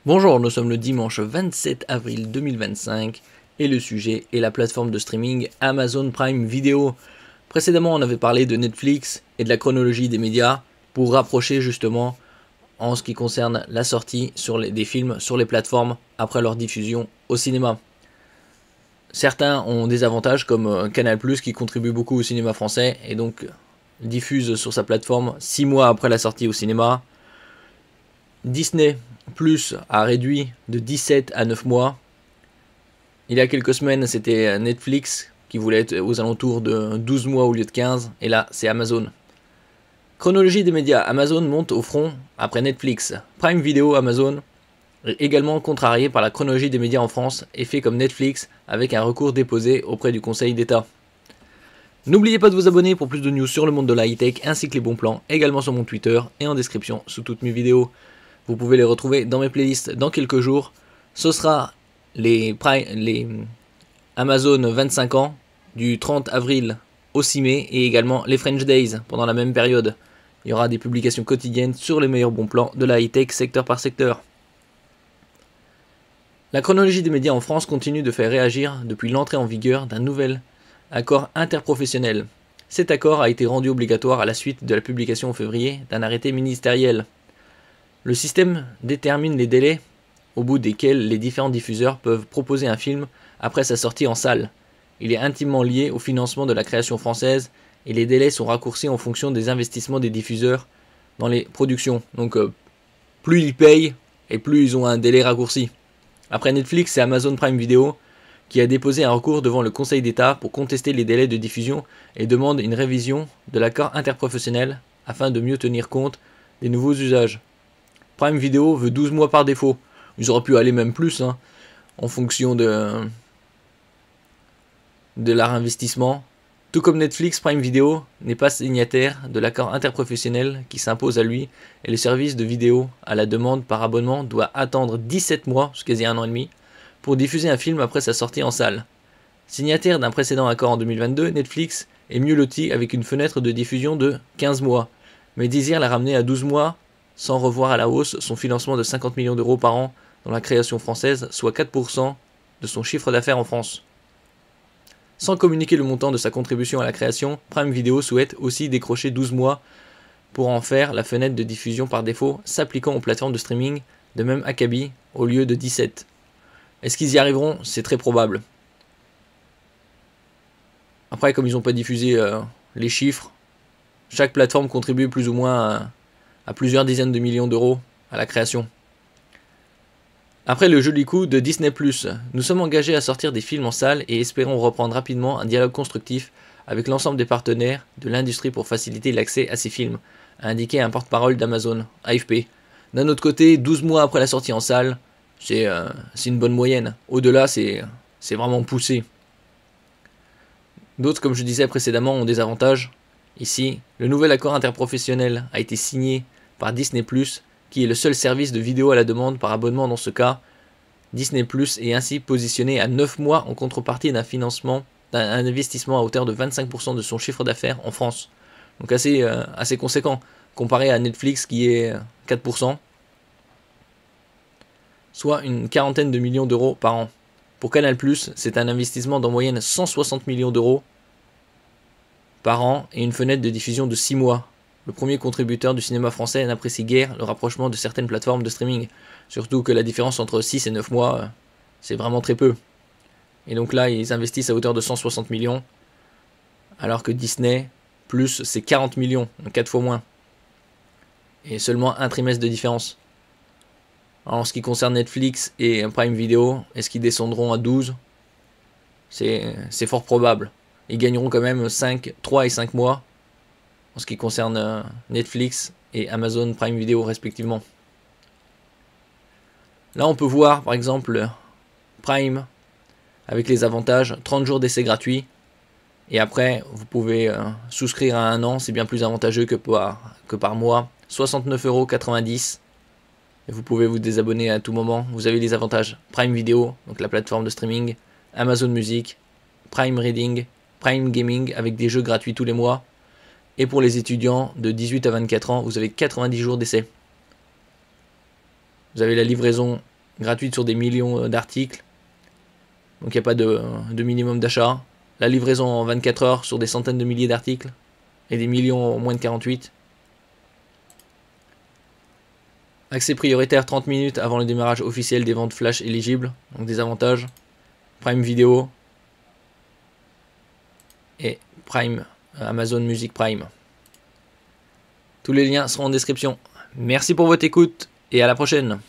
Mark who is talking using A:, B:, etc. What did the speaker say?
A: Bonjour, nous sommes le dimanche 27 avril 2025 et le sujet est la plateforme de streaming Amazon Prime Video. Précédemment, on avait parlé de Netflix et de la chronologie des médias pour rapprocher justement en ce qui concerne la sortie des films sur les plateformes après leur diffusion au cinéma. Certains ont des avantages comme Canal+, qui contribue beaucoup au cinéma français et donc diffuse sur sa plateforme 6 mois après la sortie au cinéma. Disney Plus a réduit de 17 à 9 mois. Il y a quelques semaines, c'était Netflix qui voulait être aux alentours de 12 mois au lieu de 15, et là, c'est Amazon. Chronologie des médias, Amazon monte au front après Netflix. Prime Video Amazon est également contrarié par la chronologie des médias en France et fait comme Netflix avec un recours déposé auprès du Conseil d'État. N'oubliez pas de vous abonner pour plus de news sur le monde de la high-tech ainsi que les bons plans, également sur mon Twitter et en description sous toutes mes vidéos. Vous pouvez les retrouver dans mes playlists dans quelques jours. Ce sera les Amazon 25 ans du 30 avril au 6 mai et également les French Days pendant la même période. Il y aura des publications quotidiennes sur les meilleurs bons plans de la high-tech secteur par secteur. La chronologie des médias en France continue de faire réagir depuis l'entrée en vigueur d'un nouvel accord interprofessionnel. Cet accord a été rendu obligatoire à la suite de la publication en février d'un arrêté ministériel. Le système détermine les délais au bout desquels les différents diffuseurs peuvent proposer un film après sa sortie en salle. Il est intimement lié au financement de la création française et les délais sont raccourcis en fonction des investissements des diffuseurs dans les productions. Donc plus ils payent et plus ils ont un délai raccourci. Après Netflix, c'est Amazon Prime Video qui a déposé un recours devant le Conseil d'État pour contester les délais de diffusion et demande une révision de l'accord interprofessionnel afin de mieux tenir compte des nouveaux usages. Prime Video veut 12 mois par défaut. Ils auraient pu aller même plus, en fonction de leur investissement. Tout comme Netflix, Prime Video n'est pas signataire de l'accord interprofessionnel qui s'impose à lui et le service de vidéo à la demande par abonnement doit attendre 17 mois, c'est quasi 1 an et demi, pour diffuser un film après sa sortie en salle. Signataire d'un précédent accord en 2022, Netflix est mieux loti avec une fenêtre de diffusion de 15 mois, mais désire la ramener à 12 mois sans revoir à la hausse son financement de 50 millions d'euros par an dans la création française, soit 4% de son chiffre d'affaires en France. Sans communiquer le montant de sa contribution à la création, Prime Video souhaite aussi décrocher 12 mois pour en faire la fenêtre de diffusion par défaut s'appliquant aux plateformes de streaming de même acabit au lieu de 17. Est-ce qu'ils y arriveront? C'est très probable. Après, comme ils n'ont pas diffusé les chiffres, chaque plateforme contribue plus ou moins à plusieurs dizaines de millions d'euros à la création. Après le joli coup de Disney+, nous sommes engagés à sortir des films en salle et espérons reprendre rapidement un dialogue constructif avec l'ensemble des partenaires de l'industrie pour faciliter l'accès à ces films, a indiqué un porte-parole d'Amazon, AFP. D'un autre côté, 12 mois après la sortie en salle, c'est une bonne moyenne. Au-delà, c'est vraiment poussé. D'autres, comme je disais précédemment, ont des avantages. Ici, le nouvel accord interprofessionnel a été signé par Disney+, qui est le seul service de vidéo à la demande par abonnement dans ce cas. Disney+ est ainsi positionné à 9 mois en contrepartie d'un investissement à hauteur de 25% de son chiffre d'affaires en France. Donc assez conséquent, comparé à Netflix qui est 4%, soit une quarantaine de millions d'euros par an. Pour Canal+, c'est un investissement d'en moyenne 160 millions d'euros par an et une fenêtre de diffusion de 6 mois. Le premier contributeur du cinéma français n'apprécie guère le rapprochement de certaines plateformes de streaming. Surtout que la différence entre 6 et 9 mois, c'est vraiment très peu. Et donc là, ils investissent à hauteur de 160 millions, alors que Disney+, c'est 40 millions, donc 4 fois moins. Et seulement un trimestre de différence. Alors, en ce qui concerne Netflix et Prime Video, est-ce qu'ils descendront à 12 ? C'est fort probable. Ils gagneront quand même 3 et 5 mois en ce qui concerne Netflix et Amazon Prime Video respectivement. Là on peut voir par exemple Prime avec les avantages, 30 jours d'essai gratuit et après vous pouvez souscrire à 1 an, c'est bien plus avantageux que par mois, 69,90 €. Et vous pouvez vous désabonner à tout moment. Vous avez les avantages Prime Video, donc la plateforme de streaming, Amazon Music, Prime Reading, Prime Gaming avec des jeux gratuits tous les mois. Et pour les étudiants de 18 à 24 ans, vous avez 90 jours d'essai. Vous avez la livraison gratuite sur des millions d'articles. Donc il n'y a pas de minimum d'achat. La livraison en 24 heures sur des centaines de milliers d'articles. Et des millions en moins de 48. Accès prioritaire 30 minutes avant le démarrage officiel des ventes flash éligibles. Donc des avantages. Prime Video. Et Prime, Amazon Music Prime. Tous les liens seront en description. Merci pour votre écoute et à la prochaine.